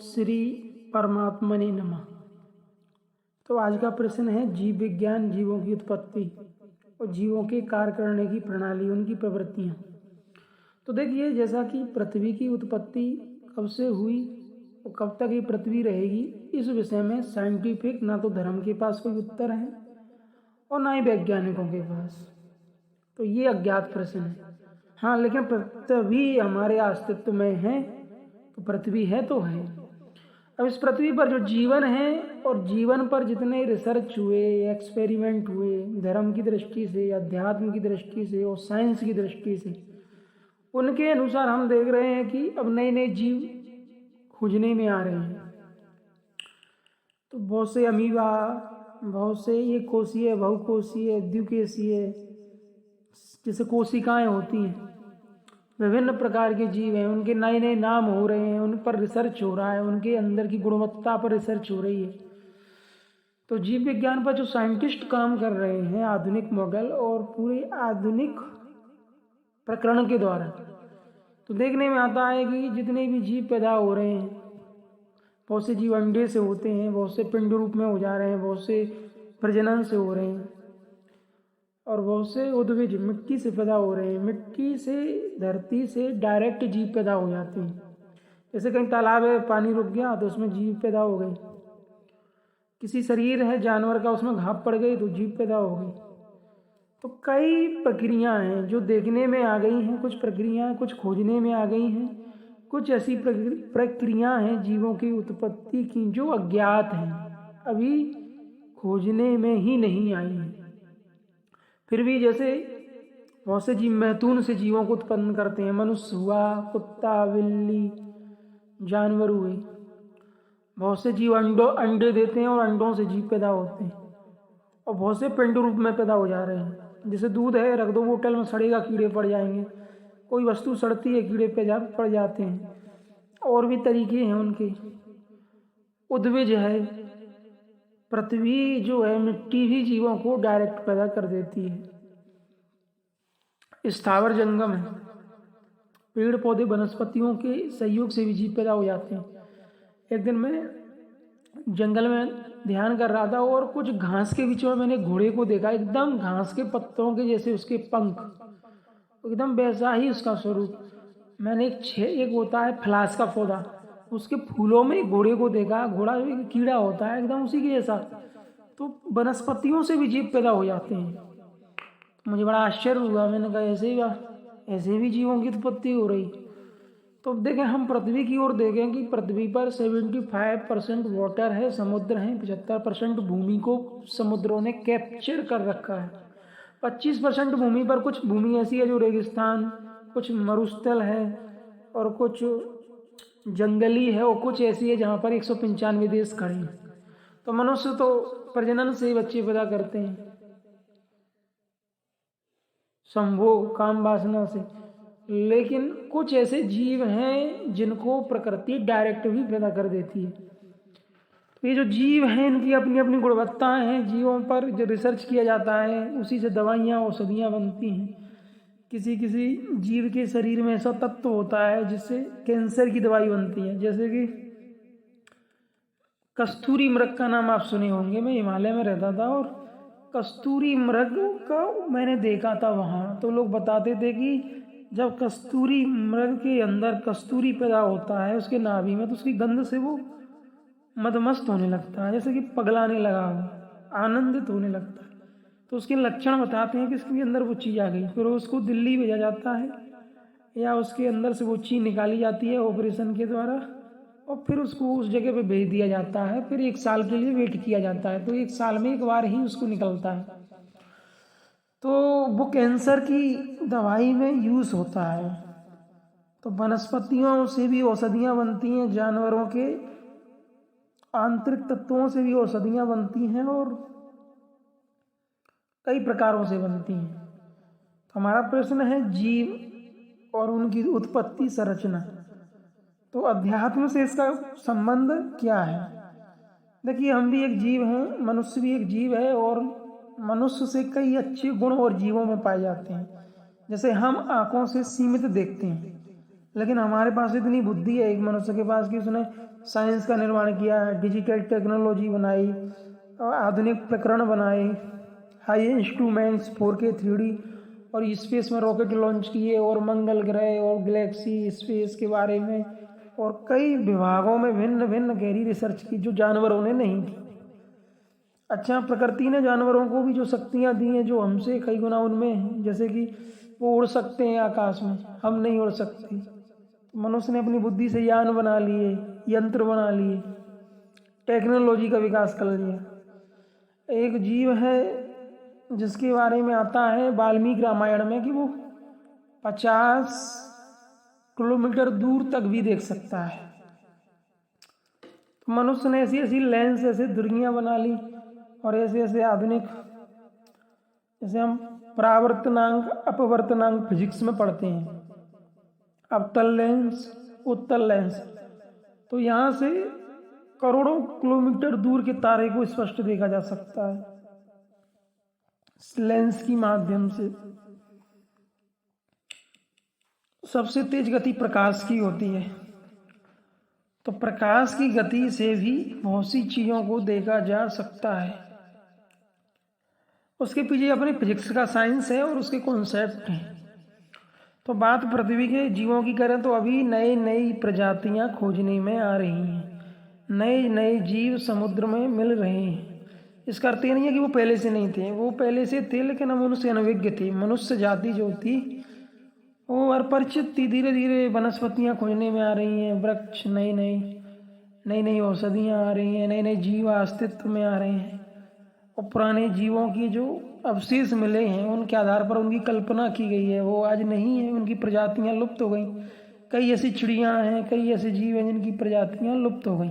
श्री परमात्मने नमः। तो आज का प्रश्न है जीव विज्ञान, जीवों की उत्पत्ति और जीवों के कार्य करने की प्रणाली, उनकी प्रवृत्तियाँ। तो देखिए, जैसा कि पृथ्वी की उत्पत्ति कब से हुई और कब तक ये पृथ्वी रहेगी, इस विषय में साइंटिफिक ना तो धर्म के पास कोई उत्तर है और ना ही वैज्ञानिकों के पास। तो ये अज्ञात प्रश्न है। हाँ, लेकिन पृथ्वी हमारे अस्तित्व में है, तो पृथ्वी है तो है। अब इस पृथ्वी पर जो जीवन है और जीवन पर जितने रिसर्च हुए, एक्सपेरिमेंट हुए, धर्म की दृष्टि से, अध्यात्म की दृष्टि से और साइंस की दृष्टि से, उनके अनुसार हम देख रहे हैं कि अब नए नए जीव खोजने में आ रहे हैं। तो बहुत से अमीबा, बहुत से एक कोशीय, बहुकोशीय, द्विकोशीय, जैसे कोशिकाएं होती हैं, विभिन्न प्रकार के जीव हैं, उनके नए नए नाम हो रहे हैं, उन पर रिसर्च हो रहा है, उनके अंदर की गुणवत्ता पर रिसर्च हो रही है। तो जीव विज्ञान पर जो साइंटिस्ट काम कर रहे हैं आधुनिक मॉडल और पूरे आधुनिक प्रकरण के द्वारा, तो देखने में आता है कि जितने भी जीव पैदा हो रहे हैं, बहुत से जीव अंडे से होते हैं, बहुत से पिंड रूप में हो जा रहे हैं, बहुत से प्रजनन से हो रहे हैं और बहुत से उद्भिज मिट्टी से पैदा हो रहे हैं। मिट्टी से, धरती से डायरेक्ट जीव पैदा हो जाते हैं। जैसे कहीं तालाब है, पानी रुक गया तो उसमें जीव पैदा हो गए। किसी शरीर है जानवर का, उसमें घाप पड़ गई तो जीव पैदा हो गई। तो कई प्रक्रियाएं हैं जो देखने में आ गई हैं, कुछ प्रक्रियाएं कुछ खोजने में आ गई हैं, कुछ ऐसी प्रक्रियाएं हैं जीवों की उत्पत्ति की जो अज्ञात हैं, अभी खोजने में ही नहीं आई हैं। फिर भी जैसे बहुत से जीव मैथुन से जीवों को उत्पन्न करते हैं, मनुष्य हुआ, कुत्ता, बिल्ली, जानवर हुए। बहुत से जीव अंडे देते हैं और अंडों से जीव पैदा होते हैं और बहुत से पिंड रूप में पैदा हो जा रहे हैं। जैसे दूध है, रख दो बोतल में, सड़ेगा, कीड़े पड़ जाएंगे। कोई वस्तु सड़ती है, कीड़े पड़ जाते हैं। और भी तरीके हैं उनके। उद्भिज है, पृथ्वी जो है, मिट्टी भी जीवों को डायरेक्ट पैदा कर देती है। स्थावर जंगम है, पेड़ पौधे वनस्पतियों के सहयोग से भी जीव पैदा हो जाते हैं। एक दिन मैं जंगल में ध्यान कर रहा था और कुछ घास के बीच में मैंने घोड़े को देखा, एकदम घास के पत्तों के जैसे उसके पंख, एकदम वैसा ही उसका स्वरूप। मैंने एक होता है फ्लास का पौधा, उसके फूलों में घोड़े को देखा, घोड़ा एक कीड़ा होता है एकदम उसी के जैसा। तो वनस्पतियों से भी जीव पैदा हो जाते हैं। मुझे बड़ा आश्चर्य हुआ, मैंने कहा ऐसे भी जीवों की उत्पत्ति हो रही। तो देखें, हम पृथ्वी की ओर देखें कि पृथ्वी पर 75% वाटर है, समुद्र हैं, 75% भूमि को समुद्रों ने कैप्चर कर रखा है। 25% भूमि पर कुछ भूमि ऐसी है जो रेगिस्तान, कुछ मरुस्थल है और कुछ जंगली है और कुछ ऐसी है जहाँ पर 195 देश खड़े हैं। तो मनुष्य तो प्रजनन से बच्चे पैदा करते हैं, संभोग, काम वासना से। लेकिन कुछ ऐसे जीव हैं जिनको प्रकृति डायरेक्ट भी पैदा कर देती है। तो ये जो जीव हैं, इनकी अपनी अपनी गुणवत्ताएं हैं। जीवों पर जो रिसर्च किया जाता है, उसी से दवाइयाँ, औषधियाँ बनती हैं। किसी किसी जीव के शरीर में ऐसा तत्व होता है जिससे कैंसर की दवाई बनती है। जैसे कि कस्तूरी मृग का नाम आप सुने होंगे। मैं हिमालय में रहता था और कस्तूरी मृग का मैंने देखा था वहाँ। तो लोग बताते थे कि जब कस्तूरी मृग के अंदर कस्तूरी पैदा होता है उसके नाभि में, तो उसकी गंध से वो मदमस्त होने लगता है, जैसे कि पगलाने लगा हो, आनंदित होने लगता है। तो उसके लक्षण बताते हैं कि इसके अंदर वो चीज़ आ गई। फिर उसको दिल्ली भेजा जाता है या उसके अंदर से वो चीज़ निकाली जाती है ऑपरेशन के द्वारा और फिर उसको उस जगह पे भेज दिया जाता है। फिर 1 साल के लिए वेट किया जाता है। तो 1 साल में एक बार ही उसको निकलता है। तो वो कैंसर की दवाई में यूज़ होता है। तो वनस्पतियों से भी औषधियाँ बनती हैं, जानवरों के आंतरिक तत्वों से भी औषधियाँ बनती हैं और कई प्रकारों से बनती हैं। तो हमारा प्रश्न है जीव और उनकी उत्पत्ति, संरचना। तो अध्यात्म से इसका संबंध क्या है? देखिए, हम भी एक जीव हैं, मनुष्य भी एक जीव है और मनुष्य से कई अच्छे गुण और जीवों में पाए जाते हैं। जैसे हम आँखों से सीमित देखते हैं, लेकिन हमारे पास इतनी बुद्धि है एक मनुष्य के पास कि उसने साइंस का निर्माण किया, डिजिटल टेक्नोलॉजी बनाई और आधुनिक प्रकरण बनाए, हाई इंस्ट्रूमेंट्स 4K 3D और स्पेस में रॉकेट लॉन्च किए और मंगल ग्रह और गैलेक्सी स्पेस के बारे में और कई विभागों में भिन्न भिन्न गहरी रिसर्च की जो जानवरों ने नहीं की। अच्छा, प्रकृति ने जानवरों को भी जो शक्तियाँ दी हैं जो हमसे कई गुना उनमें हैं, जैसे कि वो उड़ सकते हैं आकाश में, हम नहीं उड़ सकते। मनुष्य ने अपनी बुद्धि से यान बना लिए, यंत्र बना लिए, टेक्नोलॉजी का विकास कर लिया। एक जीव है जिसके बारे में आता है वाल्मीकि रामायण में कि वो 50 किलोमीटर दूर तक भी देख सकता है। तो मनुष्य ने ऐसी ऐसी लेंस, ऐसे दुर्गियाँ बना ली और ऐसे ऐसे आधुनिक, जैसे हम परावर्तनांक अपवर्तनांक फिजिक्स में पढ़ते हैं, अवतल लेंस, उत्तल लेंस, तो यहाँ से करोड़ों किलोमीटर दूर के तारे को स्पष्ट देखा जा सकता है इस लेंस की माध्यम से। सबसे तेज गति प्रकाश की होती है, तो प्रकाश की गति से भी बहुत सी चीजों को देखा जा सकता है। उसके पीछे अपनी फिजिक्स का साइंस है और उसके कॉन्सेप्ट हैं। तो बात पृथ्वी के जीवों की करें तो अभी नई नई प्रजातियां खोजने में आ रही हैं, नए नए जीव समुद्र में मिल रहे हैं। इसका अर्थ ये नहीं है कि वो पहले से नहीं थे, वो पहले से थे, लेकिन हम उनसे अनभिज्ञ थे। मनुष्य जाति जो थी वो अपरिचित थी। धीरे धीरे वनस्पतियाँ खोजने में आ रही हैं, वृक्ष नई नई औषधियाँ आ रही हैं, नए नए जीव अस्तित्व में आ रहे हैं और पुराने जीवों की जो अवशेष मिले हैं उनके आधार पर उनकी कल्पना की गई है, वो आज नहीं है, उनकी प्रजातियाँ लुप्त हो गई। कई ऐसी चिड़ियाँ हैं, कई ऐसे जीव हैं जिनकी प्रजातियाँ लुप्त हो गई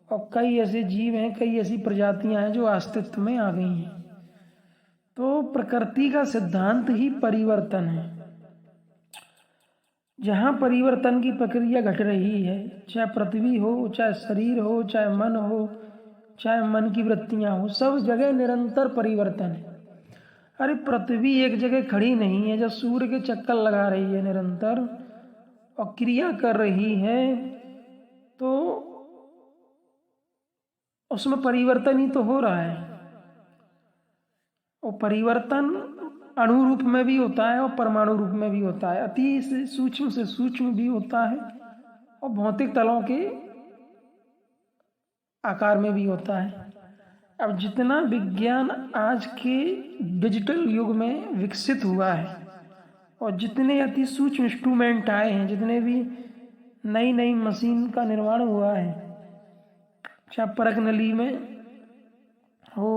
और कई ऐसे जीव हैं, कई ऐसी प्रजातियाँ हैं जो अस्तित्व में आ गई हैं। तो प्रकृति का सिद्धांत ही परिवर्तन है। जहाँ परिवर्तन की प्रक्रिया घट रही है, चाहे पृथ्वी हो, चाहे शरीर हो, चाहे मन हो, चाहे मन की वृत्तियाँ हो, सब जगह निरंतर परिवर्तन है। अरे पृथ्वी एक जगह खड़ी नहीं है, जब सूर्य के चक्कर लगा रही है निरंतर और क्रिया कर रही है तो उसमें परिवर्तन ही तो हो रहा है। और परिवर्तन अणु रूप में भी होता है और परमाणु रूप में भी होता है, अति सूक्ष्म से सूक्ष्म भी होता है और भौतिक तलों के आकार में भी होता है। अब जितना विज्ञान आज के डिजिटल युग में विकसित हुआ है और जितने अति सूक्ष्म इंस्ट्रूमेंट आए हैं, जितने भी नई नई मशीन का निर्माण हुआ है, चाहे परख नली में हो,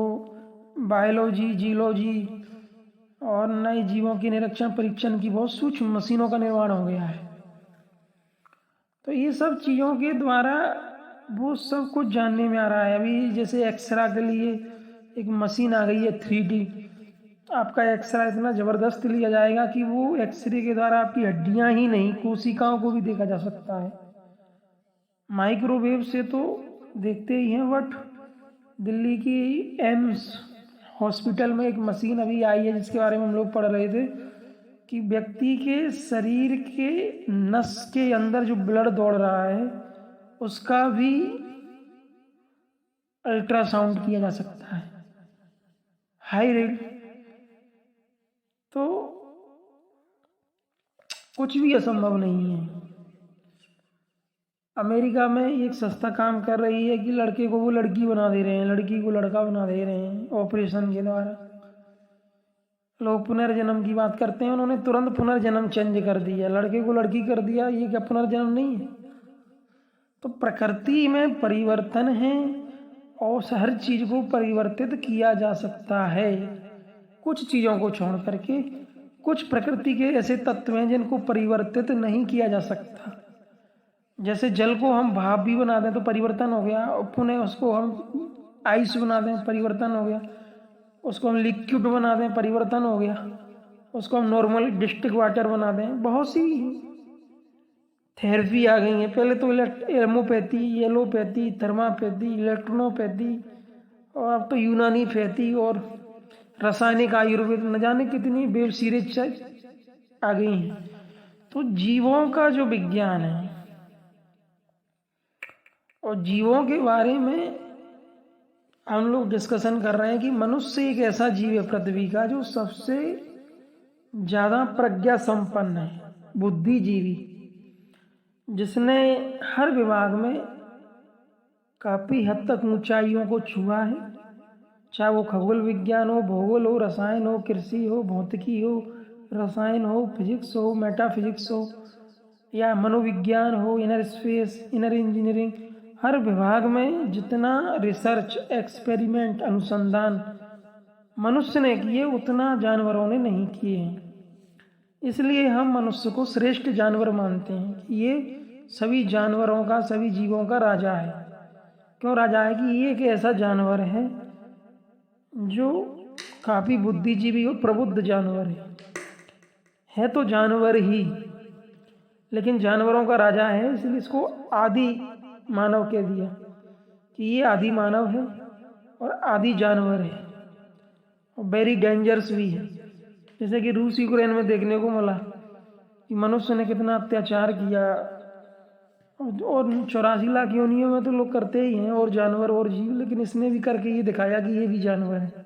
बायोलॉजी, जियोलॉजी और नए जीवों के निरीक्षण परीक्षण की बहुत सूक्ष्म मशीनों का निर्माण हो गया है। तो ये सब चीज़ों के द्वारा वो सब कुछ जानने में आ रहा है। अभी जैसे एक्सरे के लिए एक मशीन आ गई है 3D, आपका एक्सरे इतना ज़बरदस्त लिया जाएगा कि वो एक्सरे के द्वारा आपकी हड्डियां ही नहीं, कोशिकाओं को भी देखा जा सकता है। माइक्रोवेव से तो देखते ही हैं, बट दिल्ली की एम्स हॉस्पिटल में एक मशीन अभी आई है जिसके बारे में हम लोग पढ़ रहे थे कि व्यक्ति के शरीर के नस के अंदर जो ब्लड दौड़ रहा है उसका भी अल्ट्रासाउंड किया जा सकता है, हाई रेट। तो कुछ भी असंभव नहीं है। अमेरिका में एक संस्था काम कर रही है कि लड़के को वो लड़की बना दे रहे हैं, लड़की को लड़का बना दे रहे हैं ऑपरेशन के द्वारा। लोग पुनर्जन्म की बात करते हैं, उन्होंने तुरंत पुनर्जन्म चेंज कर दिया, लड़के को लड़की कर दिया। ये क्या पुनर्जन्म नहीं है? तो प्रकृति में परिवर्तन है और हर चीज को परिवर्तित किया जा सकता है, कुछ चीजों को छोड़ करके। कुछ प्रकृति के ऐसे तत्व हैं जिनको परिवर्तित नहीं किया जा सकता। जैसे जल को हम भाप भी बना दें तो परिवर्तन हो गया, और पुनः उसको हम आइस बना दें परिवर्तन हो गया, उसको हम लिक्विड बना दें परिवर्तन हो गया, उसको हम नॉर्मल डिस्टिक वाटर बना दें। बहुत सी थेरेपी आ गई है। पहले तो एलोपैथी, येलोपैथी, थर्मापैथी, इलेक्ट्रोनोपैथी और अब तो यूनानी पैथी और रासायनिक आयुर्वेद, न जाने कितनी वेब सीरीज आ गई हैं। तो जीवों का जो विज्ञान है और जीवों के बारे में हम लोग डिस्कशन कर रहे हैं कि मनुष्य एक ऐसा जीव है पृथ्वी का जो सबसे ज़्यादा प्रज्ञा संपन्न है, बुद्धिजीवी, जिसने हर विभाग में काफ़ी हद तक ऊंचाइयों को छुआ है, चाहे वो खगोल विज्ञान हो, भूगोल हो, रसायन हो, कृषि हो, भौतिकी हो, रसायन हो, फिजिक्स हो, मेटाफिजिक्स हो, या मनोविज्ञान हो, इनर स्पेस, इनर इंजीनियरिंग, हर विभाग में जितना रिसर्च, एक्सपेरिमेंट, अनुसंधान मनुष्य ने किए उतना जानवरों ने नहीं किए हैं। इसलिए हम मनुष्य को श्रेष्ठ जानवर मानते हैं कि ये सभी जानवरों का, सभी जीवों का राजा है। क्यों राजा है? कि ये एक ऐसा जानवर है जो काफ़ी बुद्धिजीवी और प्रबुद्ध जानवर है तो जानवर ही, लेकिन जानवरों का राजा है, इसलिए इसको आदि मानव कह दिया कि ये आदि मानव है और आदि जानवर है और वेरी डेंजरस भी है। जैसे कि रूस यूक्रेन में देखने को मिला कि मनुष्य ने कितना अत्याचार किया, और 84 लाख योनियों में तो लोग करते ही हैं, और जानवर और जीव, लेकिन इसने भी करके ये दिखाया कि ये भी जानवर है।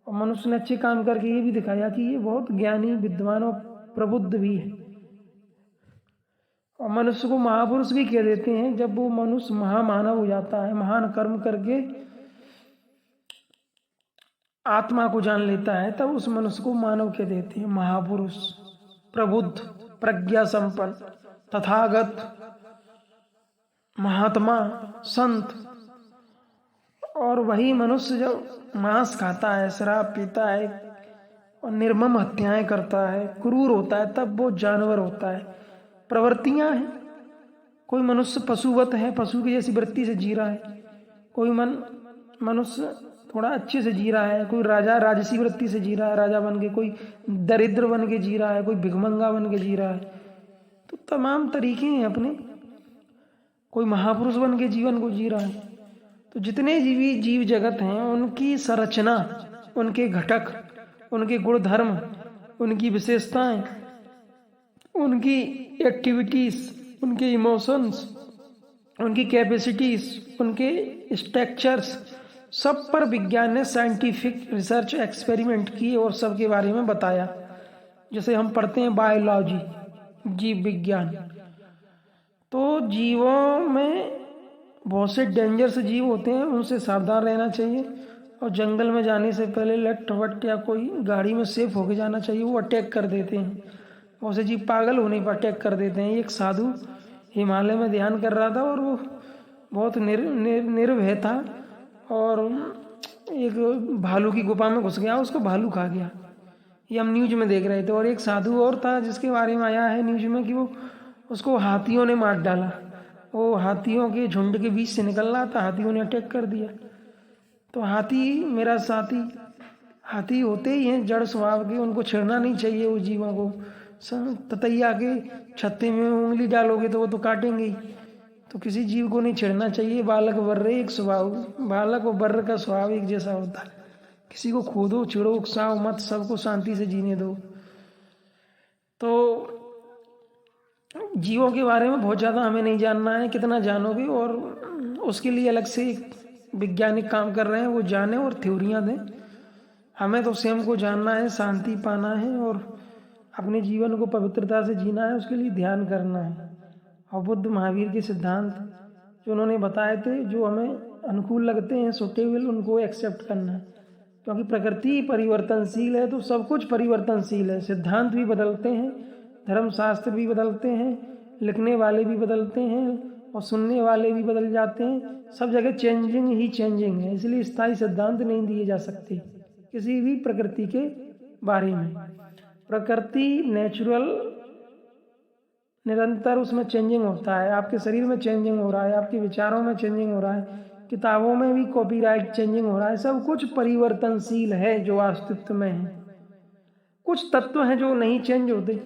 और मनुष्य ने अच्छे काम करके ये भी दिखाया कि ये बहुत ज्ञानी, विद्वान और प्रबुद्ध भी है। और मनुष्य को महापुरुष भी कह देते हैं जब वो मनुष्य महामानव हो जाता है, महान कर्म करके आत्मा को जान लेता है, तब उस मनुष्य को मानव कह देते हैं, महापुरुष, प्रबुद्ध, प्रज्ञा संपन्न, तथागत, महात्मा, संत। और वही मनुष्य जब मांस खाता है, शराब पीता है और निर्मम हत्याएं करता है, क्रूर होता है, तब वो जानवर होता है। प्रवृत्तियां हैं, कोई मनुष्य पशुवत है, पशु की जैसी वृत्ति से जी रहा है, कोई मनुष्य थोड़ा अच्छे से जी रहा है, कोई राजा राजसी वृत्ति से जी रहा है, राजा बन के, कोई दरिद्र बन के जी रहा है, कोई भिखमंगा बन के जी रहा है। तो तमाम तरीके हैं अपने, कोई महापुरुष बन के जीवन को जी रहा है। तो जितने जीव जगत हैं उनकी संरचना, उनके घटक, उनके गुणधर्म, उनकी विशेषताएं, उनकी एक्टिविटीज, उनके इमोशंस, उनकी कैपेसिटीज, उनके स्ट्रक्चर्स, सब पर विज्ञान ने साइंटिफिक रिसर्च, एक्सपेरिमेंट किए और सब के बारे में बताया। जैसे हम पढ़ते हैं बायोलॉजी, जीव विज्ञान, तो जीवों में बहुत से डेंजरस जीव होते हैं, उनसे सावधान रहना चाहिए। और जंगल में जाने से पहले लट वट या कोई गाड़ी में सेफ होके जाना चाहिए, वो अटैक कर देते हैं। बहुत से जीव पागल होने पर अटैक कर देते हैं। एक साधु हिमालय में ध्यान कर रहा था और वो बहुत निर्भय था और एक भालू की गुफा में घुस गया, उसको भालू खा गया। ये हम न्यूज में देख रहे थे। और एक साधु और था जिसके बारे में आया है न्यूज में कि वो उसको हाथियों ने मार डाला। वो हाथियों के झुंड के बीच से निकल रहा था, हाथियों ने अटैक कर दिया। तो हाथी मेरा साथी, हाथी होते ही हैं जड़ स्वभाव के, उनको छेड़ना नहीं चाहिए वो जीवों को। ततैया के छत्ते में उंगली डालोगे तो वो तो काटेंगे ही, तो किसी जीव को नहीं छेड़ना चाहिए। बालक बर्रे एक स्वभाव, बालक और बर्र का स्वभाव एक जैसा होता है। किसी को खोदो, चिड़ो, उकसाओ मत, सबको शांति से जीने दो। तो जीवों के बारे में बहुत ज़्यादा हमें नहीं जानना है, कितना जानोगे, और उसके लिए अलग से वैज्ञानिक काम कर रहे हैं, वो जाने और थ्योरियाँ दें। हमें तो स्वयं को जानना है, शांति पाना है और अपने जीवन को पवित्रता से जीना है, उसके लिए ध्यान करना है। और बुद्ध महावीर के सिद्धांत जो उन्होंने बताए थे, जो हमें अनुकूल लगते हैं, सुटेबल, उनको एक्सेप्ट करना है। क्योंकि प्रकृति परिवर्तनशील है, तो सब कुछ परिवर्तनशील है। सिद्धांत भी बदलते हैं, धर्मशास्त्र भी बदलते हैं, लिखने वाले भी बदलते हैं और सुनने वाले भी बदल जाते हैं। सब जगह चेंजिंग ही चेंजिंग है, इसलिए स्थायी सिद्धांत नहीं दिए जा सकते किसी भी प्रकृति के बारे में। प्रकृति नेचुरल, निरंतर उसमें चेंजिंग होता है। आपके शरीर में चेंजिंग हो रहा है, आपके विचारों में चेंजिंग हो रहा है, किताबों में भी कॉपीराइट चेंजिंग हो रहा है। सब कुछ परिवर्तनशील है जो अस्तित्व में है। कुछ तत्व हैं जो नहीं चेंज होते।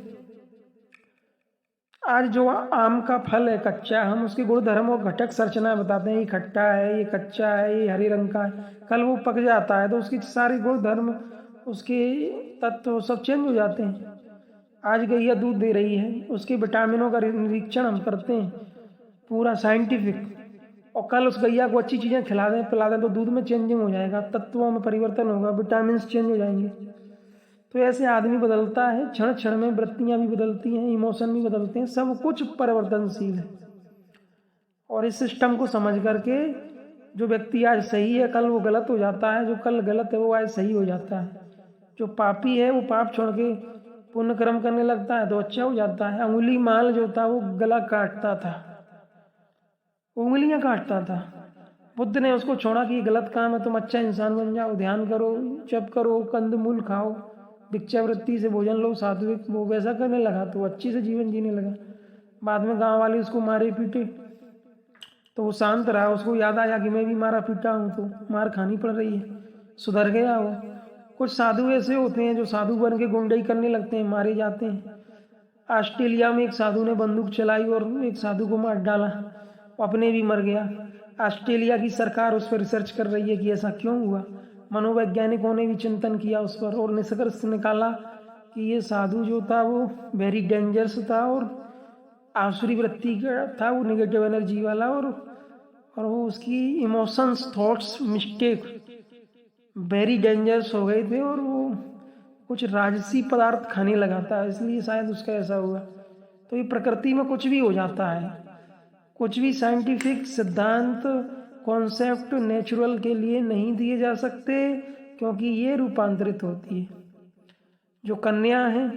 आज जो आम का फल है कच्चा, हम उसके गुण धर्म और घटक संरचना बताते हैं, ये खट्टा है, ये कच्चा है, ये हरे रंग का है। कल वो पक जाता है तो उसकी सारी गुण धर्म, उसके तत्व सब चेंज हो जाते हैं। आज गैया दूध दे रही है, उसके विटामिनों का निरीक्षण हम करते हैं पूरा साइंटिफिक, और कल उस गैया को अच्छी चीज़ें खिला दें पिला दें तो दूध में चेंजिंग हो जाएगा, तत्वों में परिवर्तन होगा, विटामिन चेंज हो जाएंगे। तो ऐसे आदमी बदलता है, क्षण क्षण में वृत्तियाँ भी बदलती हैं, इमोशन भी बदलते हैं, सब कुछ परिवर्तनशील है। और इस सिस्टम को समझ करके जो व्यक्ति आज सही है कल वो गलत हो जाता है, जो कल गलत है वो आज सही हो जाता है। जो पापी है वो पाप छोड़ के पुण्य कर्म करने लगता है तो अच्छा हो जाता है। अंगुली माल जो था वो गला काटता था, उंगलियां काटता था। बुद्ध ने उसको छोड़ा कि ये गलत काम है, तुम अच्छा इंसान बन जाओ, ध्यान करो, जप करो, कंद मूल खाओ, भिक्षावृत्ति से भोजन लो, सात्विक, वो वैसा करने लगा तो अच्छी से जीवन जीने लगा। बाद में गांव वाले उसको मारे पीटे तो वो शांत रहा, उसको याद आया कि मैं भी मारा पीटा हूँ तो मार खानी पड़ रही है, सुधर गया वो। कुछ साधु ऐसे होते हैं जो साधु बन के गुंडाई करने लगते हैं, मारे जाते हैं। ऑस्ट्रेलिया में एक साधु ने बंदूक चलाई और एक साधु को मार डाला, वो अपने भी मर गया। ऑस्ट्रेलिया की सरकार उस पर रिसर्च कर रही है कि ऐसा क्यों हुआ। मनोवैज्ञानिकों ने भी चिंतन किया उस पर और निष्कर्ष निकाला कि ये साधु जो था वो वेरी डेंजरस था और आसुरी वृत्ति का था, वो नेगेटिव एनर्जी वाला, और वो उसकी emotions thoughts mistake very dangerous हो गए थे और वो कुछ राजसी पदार्थ खाने लगा था, इसलिए शायद उसका ऐसा हुआ। तो ये प्रकृति में कुछ भी हो जाता है, कुछ भी साइंटिफिक सिद्धांत कॉन्सेप्ट नेचुरल के लिए नहीं दिए जा सकते क्योंकि ये रूपांतरित होती है। जो कन्या है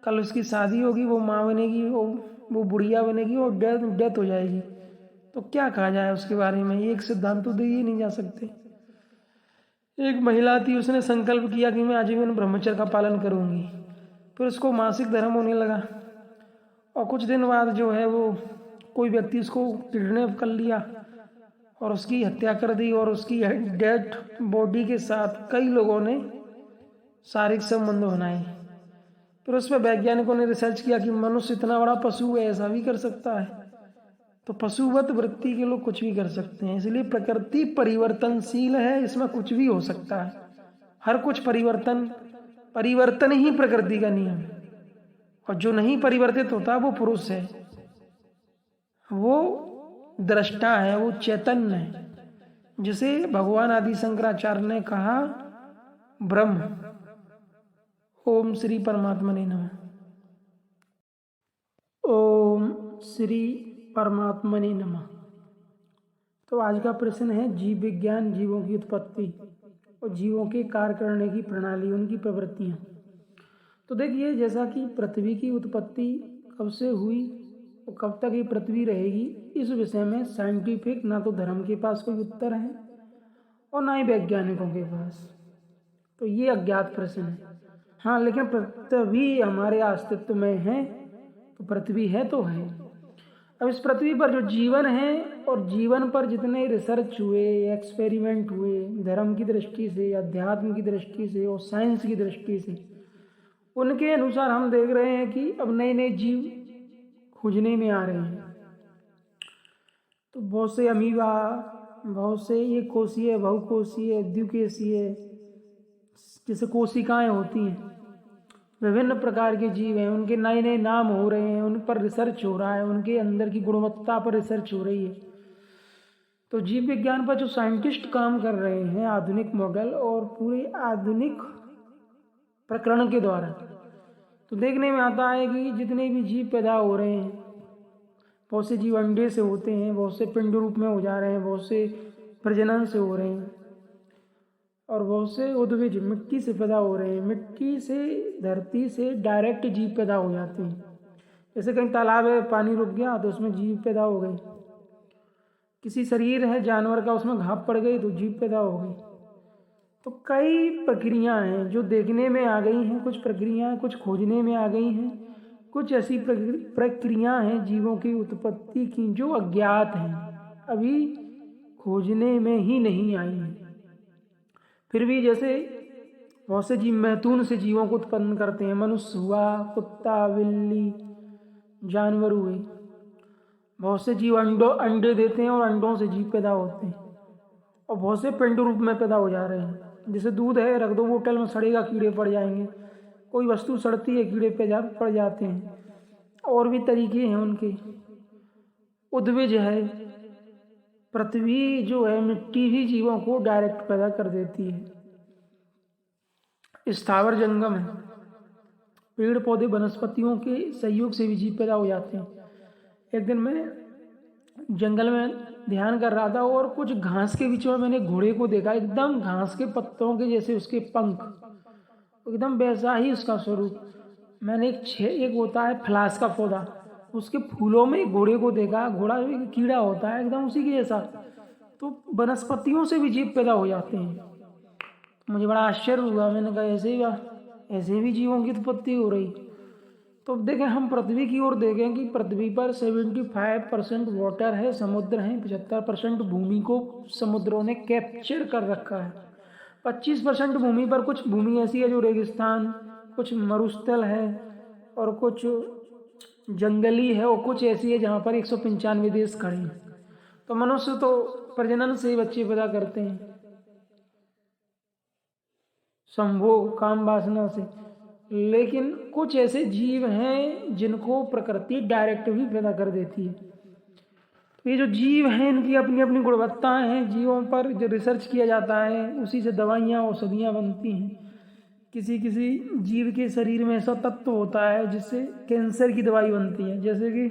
कल उसकी शादी होगी, वो माँ बनेगी, वो बुढ़िया बनेगी और डेथ हो जाएगी, तो क्या कहा जाए उसके बारे में, एक सिद्धांत तो दिए नहीं जा सकते। एक महिला थी, उसने संकल्प किया कि मैं आजीवन ब्रह्मचर्य का पालन करूंगी, फिर उसको मासिक धर्म होने लगा और कुछ दिन बाद जो है वो कोई व्यक्ति उसको किडनैप कर लिया और उसकी हत्या कर दी और उसकी डेड बॉडी के साथ कई लोगों ने शारीरिक संबंध बनाए। फिर उस पर वैज्ञानिकों ने रिसर्च किया कि मनुष्य इतना बड़ा पशु है, ऐसा भी कर सकता है। तो पशुवत वृत्ति के लोग कुछ भी कर सकते हैं, इसलिए प्रकृति परिवर्तनशील है, इसमें कुछ भी हो सकता है। हर कुछ परिवर्तन ही प्रकृति का नियम है। और जो नहीं परिवर्तित होता वो पुरुष है, वो दृष्टा है, वो चैतन्य है, जिसे भगवान आदि शंकराचार्य ने कहा ब्रह्म। ओम श्री परमात्मने नमः। ओम श्री परमात्मने नमः। तो आज का प्रश्न है जीव विज्ञान, जीवों की उत्पत्ति और जीवों के कार्य करने की प्रणाली, उनकी प्रवृत्तियाँ। तो देखिए, जैसा कि पृथ्वी की उत्पत्ति कब से हुई और कब तक ये पृथ्वी रहेगी, इस विषय में साइंटिफिक ना तो धर्म के पास कोई उत्तर है और ना ही वैज्ञानिकों के पास, तो ये अज्ञात प्रश्न है। हाँ, लेकिन पृथ्वी हमारे अस्तित्व में है, तो पृथ्वी है तो है। अब इस पृथ्वी पर जो जीवन है और जीवन पर जितने रिसर्च हुए, एक्सपेरिमेंट हुए, धर्म की दृष्टि से, अध्यात्म की दृष्टि से और साइंस की दृष्टि से, उनके अनुसार हम देख रहे हैं कि अब नए नए जीव खोजने में आ रहे हैं। तो बहुत से अमीबा, बहुत से एक कोशीय, बहुकोशीय, द्विकोशीय, जैसे कोशिकाएं होती हैं, विभिन्न प्रकार के जीव हैं, उनके नए नए नाम हो रहे हैं, उन पर रिसर्च हो रहा है, उनके अंदर की गुणवत्ता पर रिसर्च हो रही है। तो जीव विज्ञान पर जो साइंटिस्ट काम कर रहे हैं आधुनिक मॉडल और पूरे आधुनिक प्रकरण के द्वारा, तो देखने में आता है कि जितने भी जीव पैदा हो रहे हैं, बहुत से जीव अंडे से होते हैं, बहुत से पिंड रूप में हो जा रहे हैं, बहुत से प्रजनन से हो रहे हैं और बहुत से उद्भिज मिट्टी से पैदा हो रहे हैं। मिट्टी से, धरती से डायरेक्ट जीव पैदा हो जाते हैं। जैसे कहीं तालाब है, पानी रुक गया तो उसमें जीव पैदा हो गए। किसी शरीर है जानवर का, उसमें घाप पड़ गई तो जीव पैदा हो गई। तो कई प्रक्रियाएं हैं जो देखने में आ गई हैं, कुछ प्रक्रियाएं कुछ खोजने में आ गई हैं, कुछ ऐसी प्रक्रियाएं हैं जीवों की उत्पत्ति की जो अज्ञात हैं, अभी खोजने में ही नहीं आई हैं। फिर भी जैसे बहुत से जीव मैथुन से जीवों को उत्पन्न करते हैं, मनुष्य हुआ, कुत्ता, बिल्ली, जानवर हुए। बहुत से जीव अंडे देते हैं और अंडों से जीव पैदा होते हैं और बहुत से पिंड रूप में पैदा हो जा रहे हैं। जैसे दूध है, रख दो बोतल में, सड़ेगा, कीड़े पड़ जाएंगे। कोई वस्तु सड़ती है, कीड़े पे पड़ जाते हैं। और भी तरीके हैं उनके। उद्भिज है, पृथ्वी जो है मिट्टी भी जीवों को डायरेक्ट पैदा कर देती है। स्थावर जंगम है, पेड़ पौधे वनस्पतियों के सहयोग से भी जीव पैदा हो जाते हैं। एक दिन मैं जंगल में ध्यान कर रहा था और कुछ घास के बीच में मैंने घोड़े को देखा, एकदम घास के पत्तों के जैसे उसके पंख, एकदम वैसा ही उसका स्वरूप। मैंने एक होता है फ्लास का पौधा, उसके फूलों में घोड़े को देखा, घोड़ा एक कीड़ा होता है एकदम उसी के जैसा। तो वनस्पतियों से भी जीव पैदा हो जाते हैं। मुझे बड़ा आश्चर्य हुआ, मैंने कहा ऐसे भी जीवों की उत्पत्ति हो रही। तो देखें, हम पृथ्वी की ओर देखें कि पृथ्वी पर 75% वाटर है, समुद्र हैं, 75% भूमि को समुद्रों ने कैप्चर कर रखा है। 25% भूमि पर कुछ भूमि ऐसी है जो रेगिस्तान, कुछ मरुस्थल है और कुछ जंगली है और कुछ ऐसी है जहाँ पर 195 देश खड़े हैं। तो मनुष्य तो प्रजनन से बच्चे पैदा करते हैं, संभोग काम वासना से, लेकिन कुछ ऐसे जीव हैं जिनको प्रकृति डायरेक्ट भी पैदा कर देती है। तो ये जो जीव हैं इनकी अपनी अपनी गुणवत्ताएं हैं। जीवों पर जो रिसर्च किया जाता है उसी से दवाइयाँ औषधियाँ बनती हैं। किसी किसी जीव के शरीर में ऐसा तत्व होता है जिससे कैंसर की दवाई बनती है, जैसे कि